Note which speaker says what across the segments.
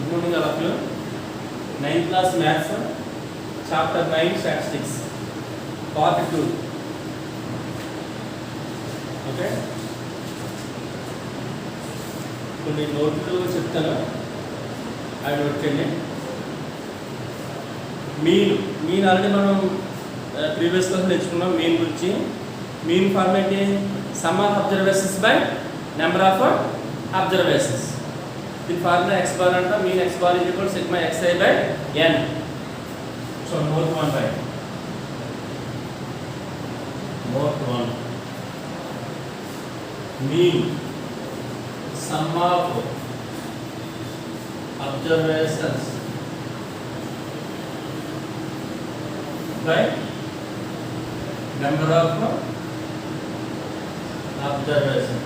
Speaker 1: Good morning, all of you. 9th class maths, chapter 9, statistics, part 2. Okay? కొన్ని నోట్లు చెప్తాను, అవి నోట్ చేయండి. మీన్ ఆల్రెడీ మనం ప్రీవియస్ క్లాస్ నేర్చుకున్నాం. మీన్ గురించి mean format some of observations by number of observations. The formula x bar anta mean x bar is equal to sigma xi by n. So note 1 by note 1 mean sum of observations by number of observations.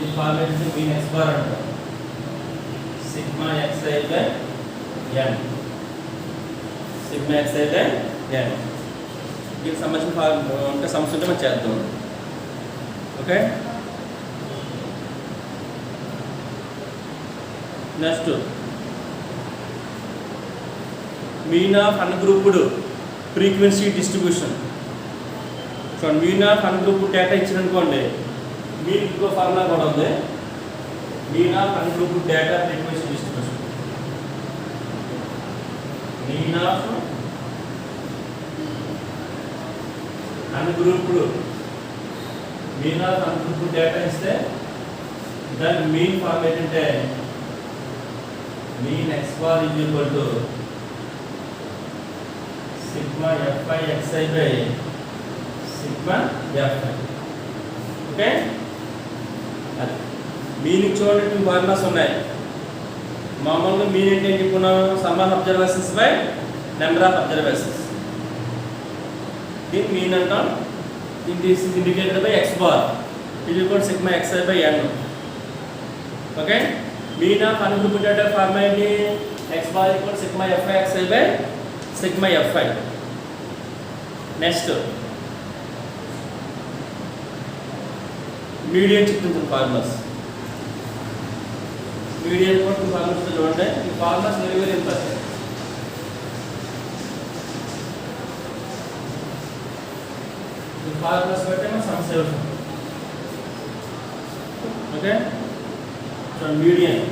Speaker 1: The formula is mean x bar anta sigma xi by n. Sigma xi by n. దీనికి సంబంధించిన అంటే సమస్య ఉంటే మనం చేద్దాం. Okay, next mean of ungrouped frequency distribution. So mean of ungrouped data ఇచ్చిననుకోండి, mean ఇంకో formula కూడా ఉంది. Mean of ungrouped data frequency distribution. Mean of ungrouped data ఇస్తే దాని మీన్ ఫార్మ్ ఏంటంటే mean X bar is equal to sigma f i xi by sigma FI. Okay, meaning చూడండి, 2 formulas ఉన్నాయి. మామూలుగా మీన్ ఏంటి అని చెప్పుకున్నాం, sum of observations by number of observations. దీన్ని మీన్ అంటాం. This is indicated by x bar is equal to sigma xi by n. Okay, mean of ungrouped data format x bar equal to sigma fi xi by sigma fi. Next, median చెప్తుంది formulas. Median కూడా 2 formulas చూడండి. ఈ formulas very important. Formulas బట్టి మనం సమస్య అవుతుంది. Okay, so median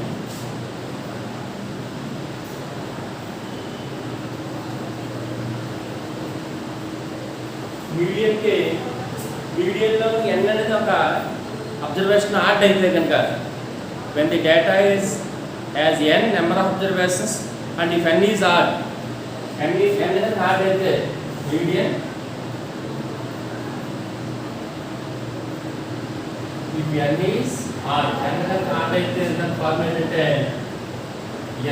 Speaker 1: మీడియన్లో n అనేది ఒక అబ్జర్వేషన్ ఆర్ట్ అయితే కనుక, when the data is as n number of observations and if n is odd, n అనేది ఆర్ట్ అయితే median. If n is odd, n అనేది odd అయితే దాని ఫార్ములా ఏంటంటే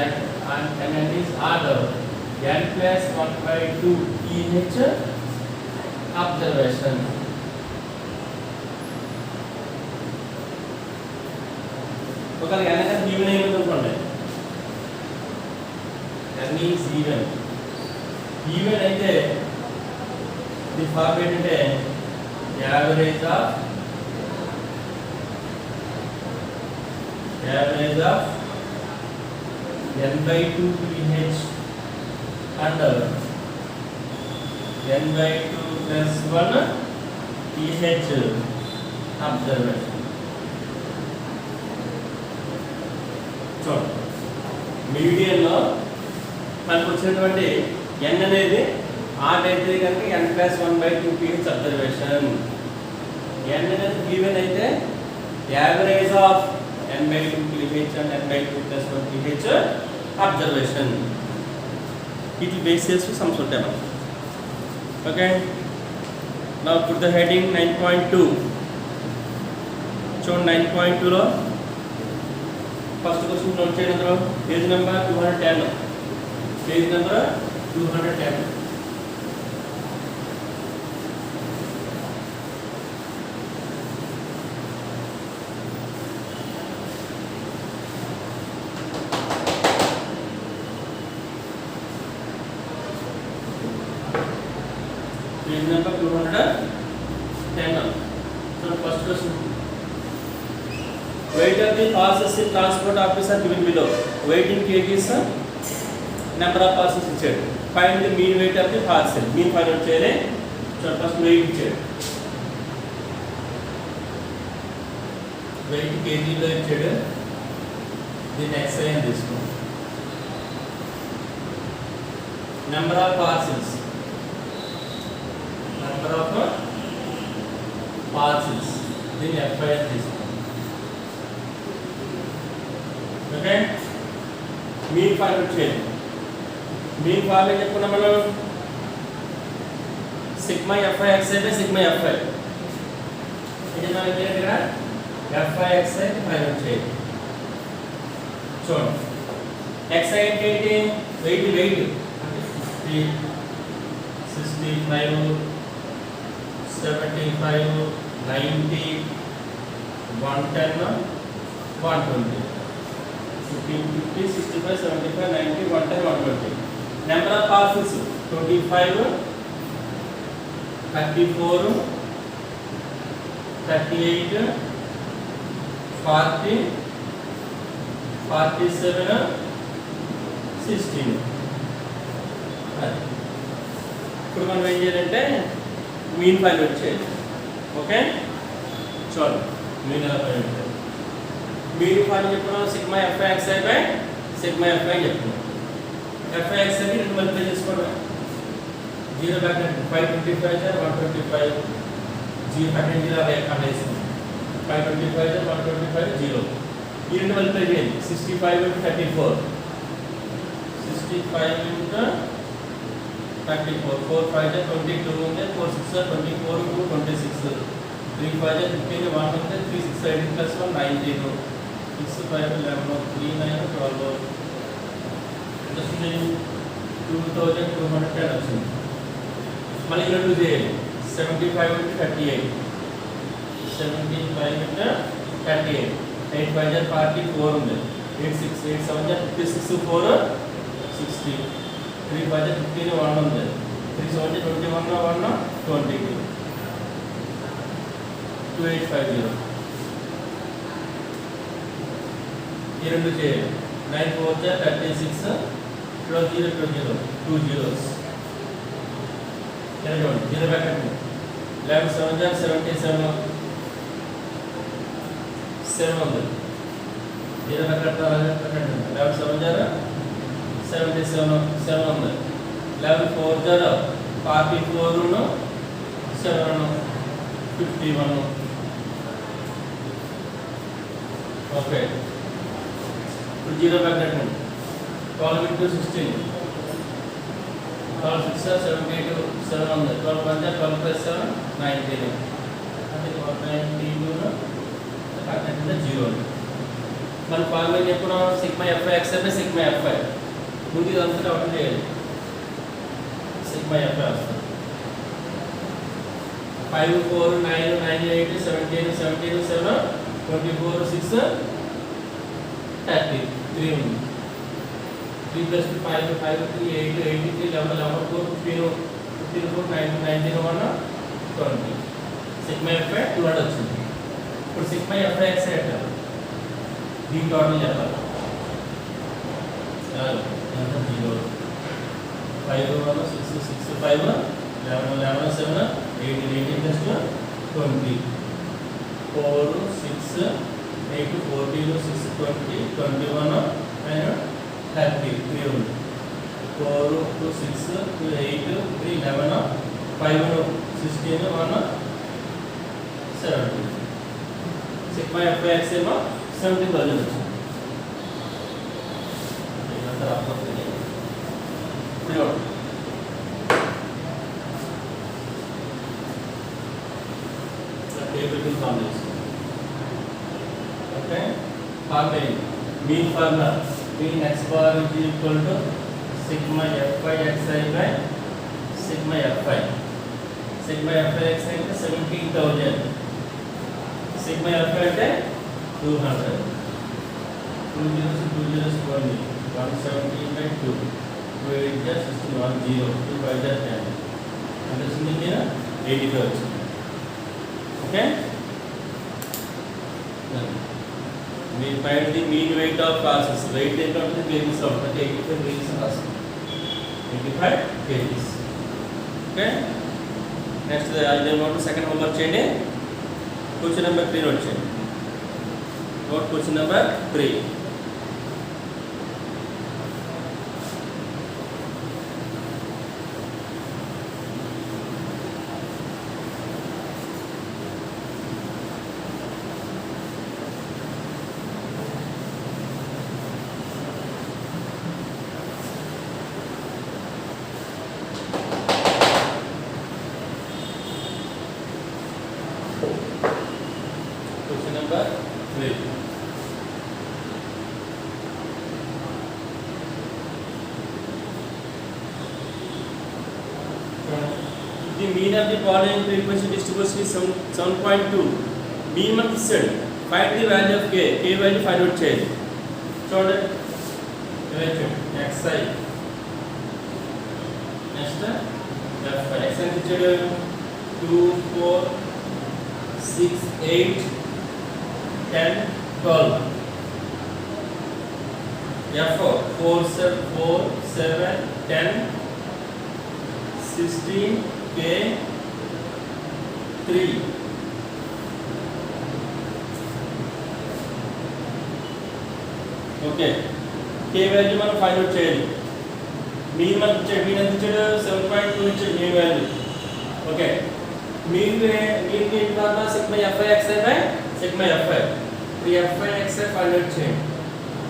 Speaker 1: n and n is odd, n plus 1/2 each observation. ఒకవేళ n అనేది even అయింది అనుకోండి, n is ఈవెన్ అయితే ది ఫార్ములా ఏంటంటే average of n/2 pH and n/2 plus 1 pH observation. So మీడియన్లో మనకు వచ్చినటువంటి n అనేది ఆర్ట్ అయితే కనుక n plus 1/2 pH observation. n అనేది ఈవెన్ అయితే average of n/2 pH and n/2 plus 1 pH observation. It will basis some sort of. Okay, now put the heading 9.2. So 9.2 lo first question note cheyandi. Page number 210. Page number 210. Page number 210. So first question. weight of the parcels in transport office are given below. Weight in kgs, number of parcels ఇచ్చాడు. Find the mean weight of the parcel. Mean find out చేయాలి. So first weight ఇచ్చాడు. weight kg లో ఇచ్చాడు. దీన్ని xi అని తీసుకో. Number of parcels. Number of parcels. దీన్ని fi అని తీసుకో. ఓకే మీన్ ఫైండ్ అవుట్ చేయండి. మీన్ ఫార్మ్ ఏం చెప్పుకున్నాం మనం? Sigma f i xi by sigma fi. ఇది మనకి ఇక్కడ ఎఫ్ఐ ఎక్స్ఐ ఫైండ్ అవుట్ చేయండి. చూడండి ఎక్స్ఐ అంటే ఏంటి? వెయిట్ 65 75 90 110 120 50 65 75 90 110 120. Number of parcels 25 34 38 40 47 16. ఇప్పుడు మనం ఏం చేయాలంటే మీన్ ఫైండ్ అవుట్ చేయాలి. ఓకే చూడండి మీన్ ఎలా ఫైండ్ అవుట్ చేయాలి. మీన్ ఫైండ్ చెప్పుకున్నాం sigma f i xi by sigma fi చెప్పుకున్నాం. ఎఫ్ఐ ఎక్స్ఐ ని రెండు మల్టిప్లై చేసుకోవడం. 0 బ్రాకెట్ 525 125 0 బ్రాకెట్ 0 వేసుకుంటాం. 525 125 0 ఈ రెండు మల్టిప్లై చేయండి. 65 into 34 65 into 34 4 5 22 ఉంది 4 6 24 2 26 3 5 15 1 ఉంది 3 6 18 plus 1 19 6 5 11 3 9 12 2210 వచ్చింది. మళ్ళీ రెండు చేయాలి. 75 into 38 75 into 38 8 5 44 ఉంది 8 6 8 7 56 4 60 3 5 15 1 ఉంది 3 7 21 1 20 2850 ఈ రెండు చేయాలి. 9 4 36 12 0 20 2 zeros 0 బ్రాకెట్ 11 7 77 700 0 బ్రాకెట్ 11 7 77 700 11 4 44 ను 7 51. ఓకే ఇప్పుడు 0 బ్రాకెట్ 12 into 16 12 6 72 700 12 1 12 plus 7 19 అంటే 192 బ్రాకెట్ 0. మన ఫార్ములా ఎప్పుడు sigma f i xi by sigma fi ముందు ఇదంతా అవుట్ చేయాలి. సిగ్మా ఎఫ్ఐ వస్తుంది 5 4 9 9 8 17 17 7 24 6 30 3 ఉంది 3 plus 5 5 3 8 83 11 11 4 15 15 4 19 19 1 20 సిగ్మా ఎఫ్ఐ 200 వచ్చింది. ఇప్పుడు సిగ్మా ఎఫ్ఐ ఎక్స్ఐ అంటే దీని టోటల్ చెప్పాలి. 0 5 1 6 6 5 11 11 7 18 18 plus 20 4 6 8 14 6 20 21 and 30 3 ఉంది 4 2 6 2 8 3 11 5 16 1 70 సిగ్మా ఎఫ్ఐ ఎక్స్ఐ 70,000 వచ్చింది. టేబుల్ ఫామ్ చేస్తాం. Okay form mean formula mean X bar is equal to sigma f i xi by sigma fi. Sigma f i xi అంటే 17,000. Sigma f i అంటే 200 2 zeros 2 zeros 20 170 by 2 2 8 just 1 0 2 5 just 10 అంటే single 85 వచ్చింది. Okay We find the mean weight of classes. Weight ఎంత ఉంటుంది kgs లో ఉంటుంది 85 kgs రాస్తాం 85 kgs. Okay next అదే నోట్ సెకండ్ హోంవర్క్ చేయండి. క్వశ్చన్ నెంబర్ 3 నోట్ చేయండి. Note question number 3. Question number 3. The mean of the following frequency distribution is 7.2. Mean మనకి ఇస్తాడు. Find the value of k. K value find out చేయాలి. చూడండి. xi. Next f x ఎంత ఇచ్చాడు 2 4 6 8 10 12. F 4 7 10 16 k 3. Okay k value మనం find out చేయాలి. Mean మనకి ఇచ్చాడు మీన్ ఎంత ఇచ్చాడు 7.2 ఇచ్చాడు మీన్ వాల్యూ. ఓకే మీన్ తర్వాత sigma fi xi by sigma fi 3 fi xi find out చేయండి.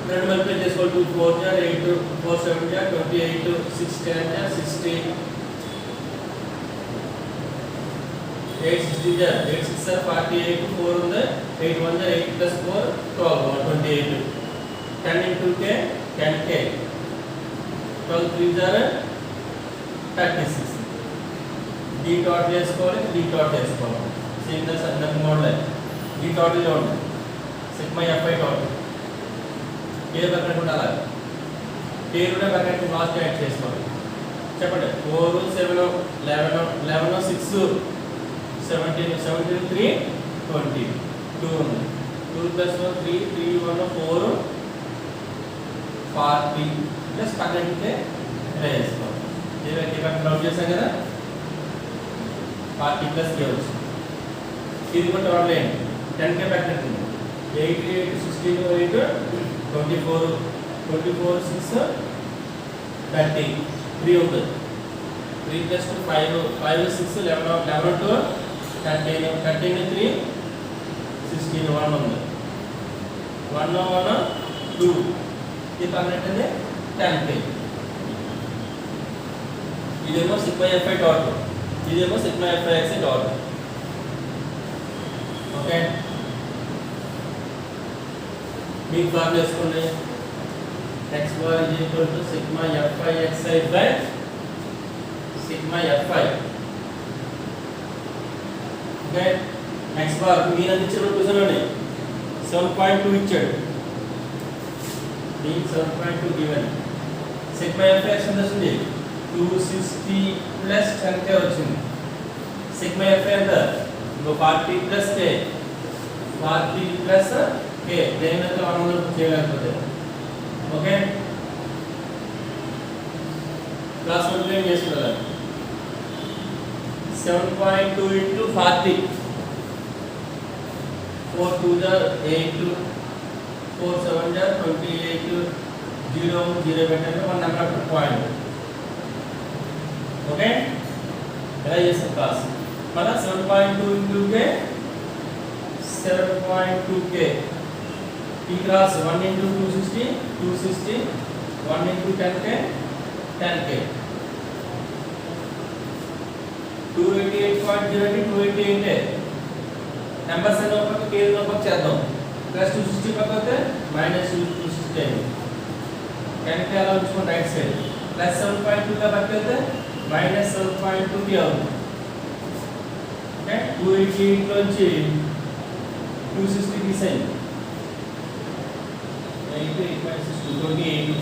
Speaker 1: రెండు మల్టిప్లై చేసుకోవాలి 2 4 జా 8 4 7 జా 28 6 10 జా 60 8 60 జా 8 6 are 48 4 ఉంది 8 1 జా 8 plus 4 12 28 10 into k 10k 12 3 జా 36 d డాట్ చేసుకోవాలి d డాట్ చేసుకోవాలి సేమ్ ద సందర్భం మోడల్ d డాట్ లో ఉంది సిగ్మా fi డాట్ k పక్కన ఉండాలి k కూడా పక్కన లాస్ట్ యాడ్ చేసుకోవాలి. చెప్పండి 4 7 11 11 6 17 17 3 20 2 ఉంది 2 plus 1 3 3 1 4 40 ప్లస్ పక్కనకి వేసుకోవాలి. ఏవైతే పక్కన నోట్ చేశాం కదా 40 ప్లస్ k వచ్చింది. ఇది కూడా ఆన్లైన్ 10k పక్కనకి 8 8 16 8 24 24 6 30 3 ఉంది 3 plus 2 5 5 6 11 11 2 13 13 3 16 1 ఉంది 1 1 2 ఇది పక్కనకి 10k. ఇదేమో సిగ్మా fi డాట్ ఇదేమో sigma fi xi dot. Okay మీకు ఫార్ములా వేసుకోండి x bar is equal to sigma fi xi by sigma fi. Okay x bar mean ఎంత ఇచ్చాడు చూడండి 7.2 ఇచ్చాడు mean 7.2 given. Sigma fi x ఎంత వస్తుంది 260 ప్లస్ 10k వచ్చింది. సిగ్మా fi ఎంత 40 ప్లస్ k 40 ప్లస్ k దేనితో 100 చేయలేకపోతే. ఓకే క్లాస్ మల్టిప్లై చేసుకోవాలి 7.2 into 40 4 2 जा 8 4 7 जा 28 0 0 పెట్టండి 1 నెంబర్ ఆఫ్ పాయింట్. ఓకే ఎలా చేస్తాం క్లాస్ మళ్ళా 7.2 into k 7.2k ఈ class 1 into 260 260 1 into 10k 10k 288.0 288 numbers అన్ని ఒక k ఒక చేద్దాం ప్లస్ 260 పక్కతే మైనస్ 260 10k అలా ఉంచుకోండి రైట్ సైడ్ ప్లస్ 7.2 గా పక్కతే మైనస్ 7.2 కి అవుతుంది. ఓకే 288 నుంచి 260 తీసేయండి 28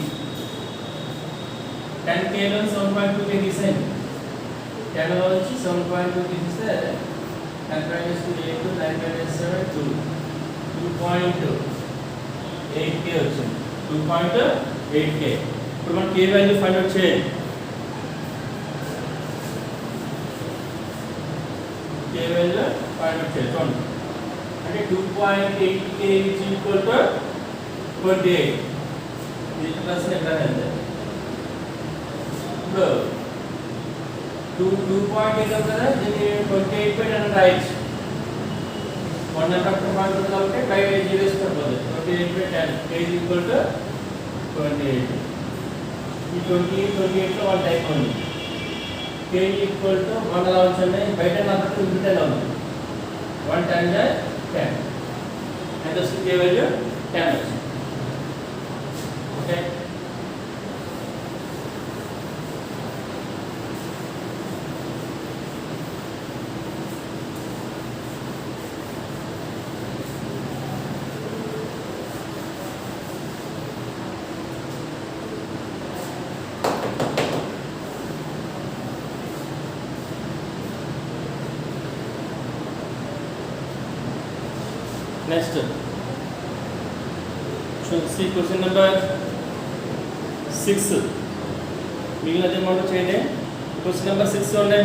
Speaker 1: 10k లో 7.2 కి తీసేయండి 10 లో నుంచి 7.2 తీస్తే 10 minus 2 8 9 minus 7 2 2.2 8k వచ్చింది 2.8k. ఇప్పుడు మనం k వాల్యూ ఫైండ్ అవుట్ చేయండి. k వాల్యూ ఫైండ్ అవుట్ చేయండి. చూడండి అంటే 2.8k is equal to 28. ఇది ప్లస్ ఎక్కడ ఉంది ఇప్పుడు 2.8 కదా, దీన్ని 28 బై 10 రాయొచ్చు. 1 నెంబర్ పాయింట్ ఉంది కాబట్టి బై 0 ఇస్తుంది. 28 by 10 k is equal to 28. ఈ 28 లో 1 టైప్ ఉంది. k is equal to 1 అలా ఉంచండి. బయట నాకు 10 ఉంది. 1 10 బై 10 ఎంత వస్తుంది? k వాల్యూ 10 వచ్చింది. Okay, next see question number 6. మిగిలినది మనం చేయండి. క్వశ్చన్ నెంబర్ 6 చూడండి.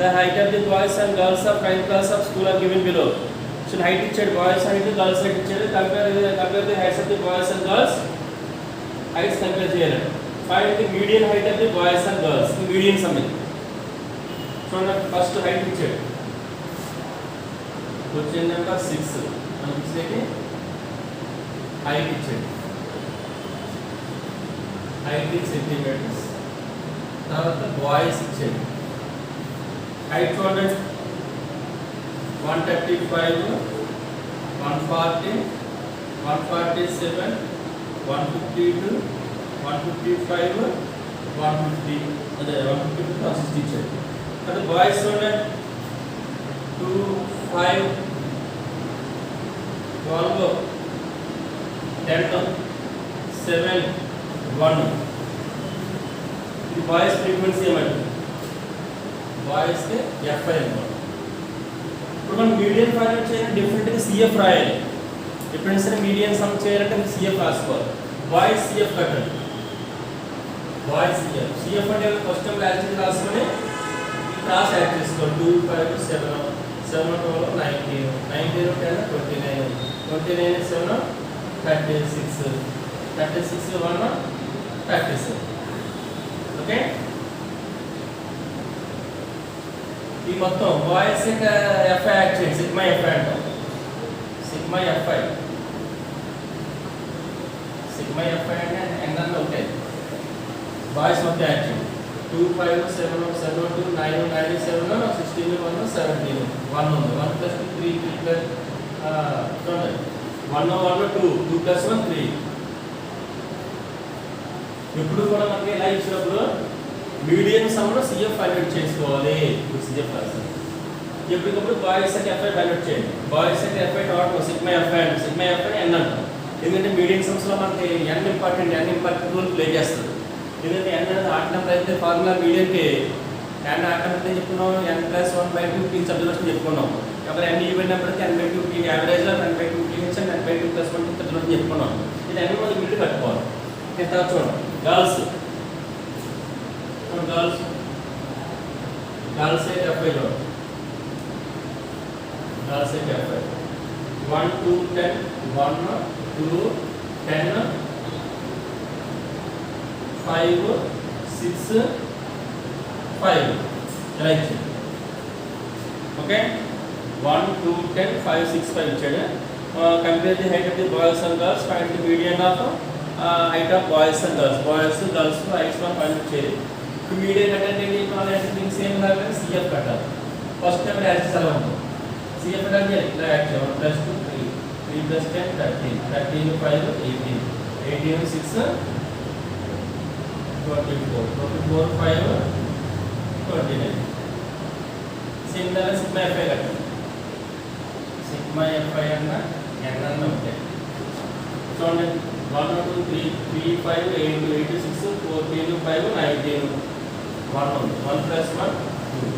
Speaker 1: The height of the boys and girls of 9th class of school are given below. So height ఇచ్చాడు, బాయ్స్ height girls height ఇచ్చాడు. compare the heights of the boys and girls. heights compare చేయాలి. find the median height of the boys and girls. ఈ median some ఇది. చూడండి first height ఇచ్చాడు. Question number 6 మనకి ఇచ్చేది height ఇచ్చాడు. height in centimeters. తర్వాత బాయ్స్ ఇచ్చాడు. height చూడండి 135, 140, 147, 152, 155, 150 అదే 150 160 ఇచ్చాడు. తర్వాత బాయ్స్ చూడండి 2, 5, 12, 10, 7, 1. ఇది బాయ్స్ ఫ్రీక్వెన్సీ ఏమంటే బాయ్స్కి FI అనమాట. ఇప్పుడు మనం మీడియన్ ఫైండ్ అవుట్ చేయాలంటే డిఫరెంట్గా CF రాయాలి. ఎప్పుడైనా సరే మీడియన్ సమ్ చేయాలంటే CF రాసుకోవాలి. బాయ్స్ CF కట్టండి. బాయ్స్ CF అంటే ఫస్ట్ టైం యాక్చువల్లీ రాసుకొని క్లాస్ యాడ్ చేసుకోవాలి. 2, 5, 7, 7, 12, 19, 19, 10, 29, 29, 7, 36, 36, 1, 37. ఓకే, ఈ మొత్తం బాయ్స్ FI యాడ్ చేయండి. సిగ్మా FI అంటాం. సిగ్మా FI అంటే ఎంగల్లో ఉంటాయి. బాయ్స్ మొత్తం యాడ్ చేయండి. 2, 5, 7, 7, 2, 9, 9, 7, 16, 1, 17, 1 ఉంది. 1 plus 2, 3, 3 plus చూడండి 1, 1, 2, 2 plus 1, 3. ఇప్పుడు కూడా మనకి ఎలా ఇచ్చినప్పుడు మీడియం సమ్లో CF ఫైండ్ అవుట్ చేసుకోవాలి. CF రాసి ఎప్పటికప్పుడు బాయ్స్ అంటే FI ఫైండ్ అవుట్ చేయండి. బాయ్స్ అంటే FI డాట్ సిగ్మా FI అండి. సిగ్మా FI n అంటాం. ఎందుకంటే మీడియం సమ్స్లో మనకి n ఇంపార్టెంట్ రోల్ ప్లే చేస్తుంది. ఎందుకంటే n అనేది ఆర్ట్ నెంబర్ అయితే ఫార్ములా మీడియంకి n ఆర్ట్ నెంబర్ అయితే చెప్పుకున్నాం. n+1/2 p సబ్డివిజన్ చెప్పుకున్నాం. కాబట్టి n ఈవెన్ నెంబర్ అయితే n/2 p average n/2 p h n/2+1 subdivision చెప్పుకున్నాం. ఇది అన్ని మనం మిడిల్ కట్టుకోవాలి. తర్వాత చూడండి గర్ల్స్ అయితే FI చూడండి. గర్ల్స్ అయితే FI 1, 2, 10, 1, 2, 10, 5, 6, 5 ఇలా ఇచ్చాడు. ఓకే, 1, 2, 10, 5, 6, 5 ఇచ్చాడు. Compare the height of the boys and girls. Find the median of height of boys and girls. girls heights మనం ఫైండ్ అవుట్ చేయాలి. ఇప్పుడు మీడియన్ అంటే ఏంటి? సేమ్ లాగా CF కట్టాలి. ఫస్ట్ టైం యాడ్ చేయాలి. CF అంటే ఇట్లా యాడ్ చేయాలి. 1 plus 2, 3, 3 plus 10, 13, 13, 5, 18, 18, 6, 24, 24, 5, 29. సేమ్ లాగా సిగ్మా FI కట్టాలి. సిగ్మా FI అన్న n అన్న ఉంటాయి. చూడండి 1, 2, 3, 3, 5, 8, 8, 6, 14, 5, 19, 1 ఉంది. 1 plus 1, 2.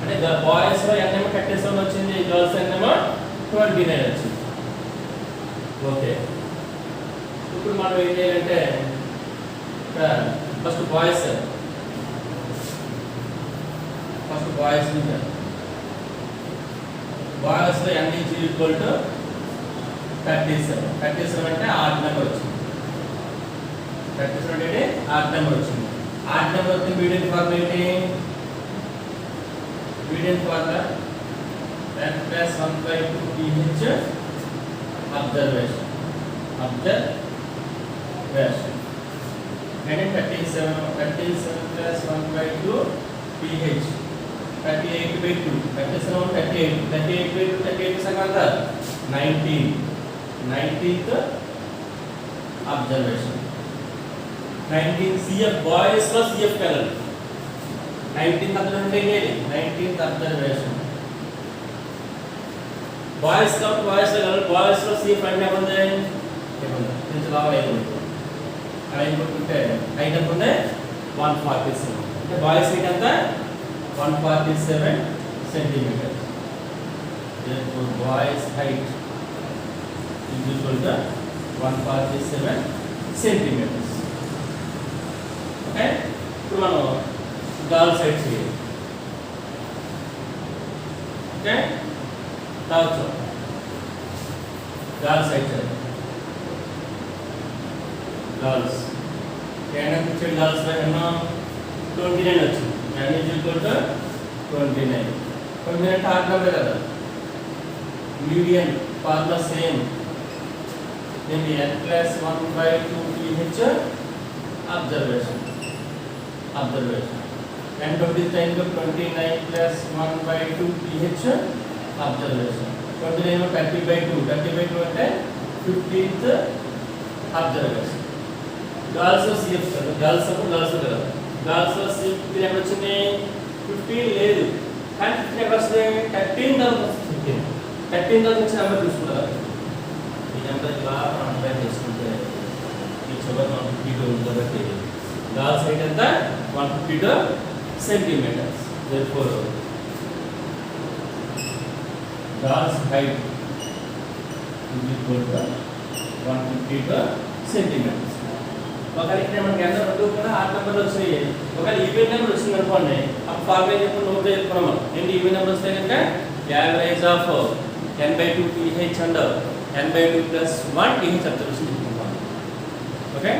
Speaker 1: అంటే బాయ్స్లో n ఏమో 37 వచ్చింది, గర్ల్స్ n ఏమో 29 వచ్చింది. ఓకే, ఇప్పుడు మనం ఏం చేయాలంటే ఫస్ట్ బాయ్స్ బాయ్స్లో n ఈజ్ ఈక్వల్ టు 37. 37 అంటే ఆడ్ నెంబర్ వచ్చింది. 37 అంటే ఆడ్ నెంబర్ వచ్చింది. ఆడ్ నెంబర్ వస్తే మీడియన్ ఫార్ములా ఏంటి? Median formula n + 1/2 pH observation అంటే 37 + 1/2 pH 38/2 38 సంగంత 19th observation 19 CF boys plus CF girl 19th observation boys plus CF అంటే ఏముంది కొంచెం లావైంది అయిపోతుంటే హైట్ ఎంత ఉంది 147 అంటే బాయ్స్ హైట్ ఎంత 147 centimeters. Therefore, boys' height is equal to 147 centimeters. Okay? ఇప్పుడు మనం girls' height చేయాలి. Okay? కావచ్చు. girls' height చేయాలి. girls. ఎంత వచ్చేది girls పై ఎన్నో 29 వచ్చింది. n is equal to 29. 29 అంటే ఆడ్ నెంబర్ కదా. Median formula same. దీన్ని n + 1/2 pH observation n 29 + 1/2 pH observation 29 30/2 అంటే 15th అబ్జర్వేషన్. గర్ల్స్ CF కదా, గర్ల్స్ కదా. గర్ల్స్ CF ఎంత వచ్చింది 15 లేదు కానీ 15 ఎక్కడ వస్తుంది 13 తర్వాత వస్తుంది. 13 తర్వాత వచ్చిన నెంబర్ చూసుకుంటారు. ఈ నెంబర్ ఇలా అండర్లైన్ చేసుకుంటే ఈ చివరి 152 ఉంది కాబట్టి గర్ల్స్ హైట్ ఎంత 152 centimetres. therefore girls height is equal to 152 centimetres. ఒకవేళ ఇక్కడ మనకి ఎంత రెండు కూడా ఆడ్ నెంబర్లు వచ్చాయి. ఒకవేళ ఈవెన్ నెంబర్ వచ్చింది అనుకోండి అప్పుడు ఫార్ములా చెప్పి నోట్ చేసుకున్నాం మనం. ఏంటి ఈవెన్ నెంబర్ వస్తే కనుక average of n/2 pH and n/2 + 1 pH observation చెప్పుకుంటాం. ఓకే,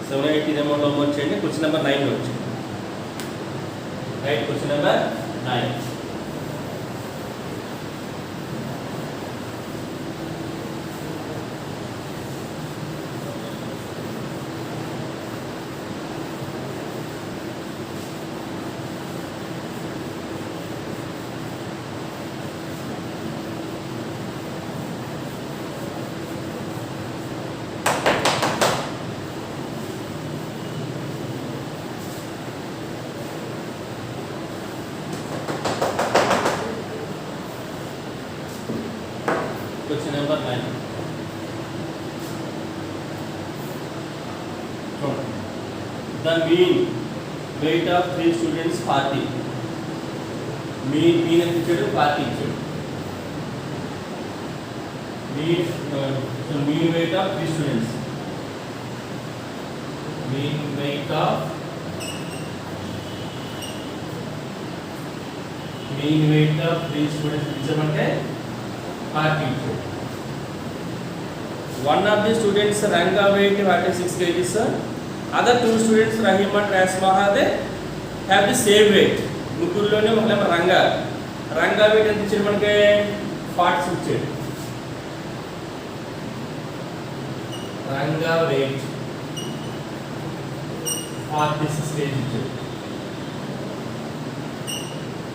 Speaker 1: సో 780 అమౌంట్ వచ్చేయండి. క్వశ్చన్ నెంబర్ 9 వచ్చింది. Right, question number 9. Question number 9. The mean weight of 3 students 40. Mean ఎంత ఇచ్చాడు 40 ఇచ్చాడు. Mean weight of 3 students. Mean weight of 3 students ఇచ్చామంటే 40 ఇచ్చాడు. One of the students Ranga weight 46 kgs. Other 2 students Rahim and Rasmaha they have the same weight. ముగ్గురులోనే ఒకళ్ళేమో Ranga weight ఎంత ఇచ్చాడు మనకి 46 ఇచ్చాడు. రంగా weight 46 kg ఇచ్చాడు.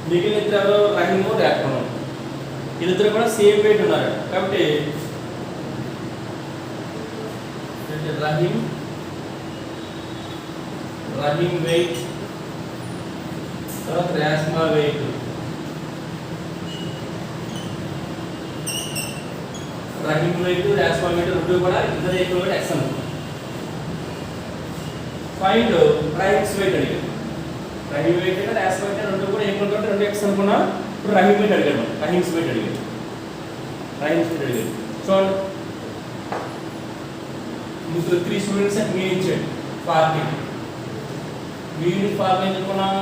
Speaker 1: మిగిలిన ఇద్దరు రహీము రేఖను వీళ్ళిద్దరు కూడా సేమ్ వెయిట్ ఉన్నారు కాబట్టి రహీం వెయిట్ తర్వాత రేస్మా వెయిట్ రహీం వెయిట్ రేస్మా వెయిట్ రెండు కూడా ఇద్దరు ఈక్వల్ ఎక్స్ అనుకుంటాం. ఫైండ్ రహీమ్స్ వెయిట్ అడిగారు. రహీం వెయిట్ రేస్మా వెయిట్ రెండు కూడా ఈక్వల్ కాబట్టి రెండు ఎక్స్ అనుకున్నా ఇప్పుడు రహీమ్ వెయిట్ అడిగాడు మనం రహీమ్స్ వెయిట్ అడిగాడు చూడండి ముగ్గురు 3 స్టూడెంట్స్ మీ ఇచ్చాడు 40 వీడి ఫార్మ్ ఎందుకున్నాం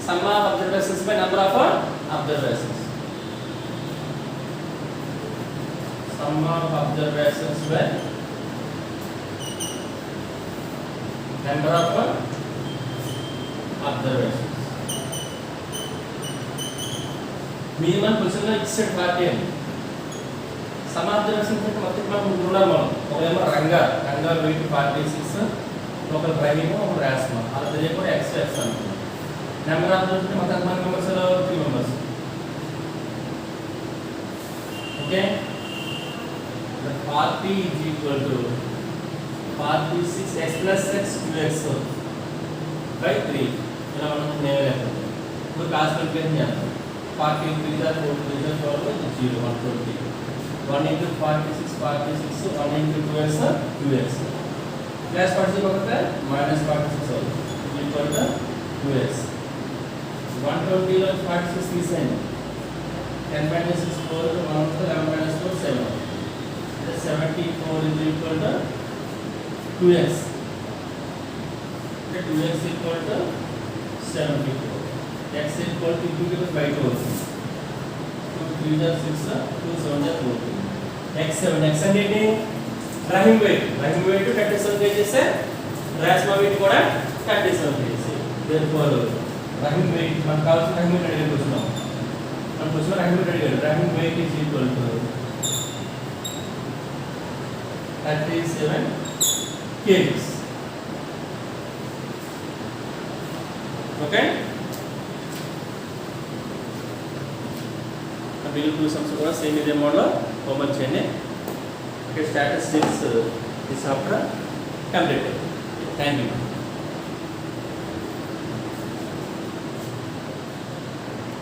Speaker 1: sum of observations by number of observations sum of observations by number of observations minimum క్వశ్చన్లో ఇచ్చాడు 40 అని సమ్ అబ్జర్వేషన్స్ అంటే మొత్తం మనం చూడాలి మనం ఒకవేమో రంగా వెయిట్ 46 ఒక రహీము ఒక రాస్మా అలా తెలియకుండా ఎక్స్ అనుకున్నాం నెంబర్ ఆఫ్ అబ్జర్వేషన్స్ మొత్తం ఎంతమంది members 3 members okay 40 is equal to 46x plus x 2x by 3 ఇలా మనం నేర్చుకుంటాం ఇప్పుడు క్లాస్ క్యాల్కులేషన్ చేద్దాం 40 3 are 4 3 are 12 0 120 1 into 46 46 1 into 2x 2x plus 46 ఒకటే minus 46 equal to 2x 120 లో 46 తీసేయండి 10 minus 6 4 1 11 minus 4 7 74 is equal to 2x. The 2x equal to 74. X equal to 2 by 2. 2 3 is 6, 2 7 is 14. X7. X and ఏంటి Rahim wait 37 kgs రాస్మా wait కూడా 37 kgs. Therefore Rahim wait మనకు కావాల్సిన Rahim weight అడిగారు చూస్తున్నాం. మనం చూసిన రహీమ్ వెయిట్ అడిగారు. Rahim weight is equal to 37 kgs. Okay? Middle two sums కూడా సేమ్ ఇదే మోడల్ హోంవర్క్ చేయండి. Okay, statistics is after completed. Thank you.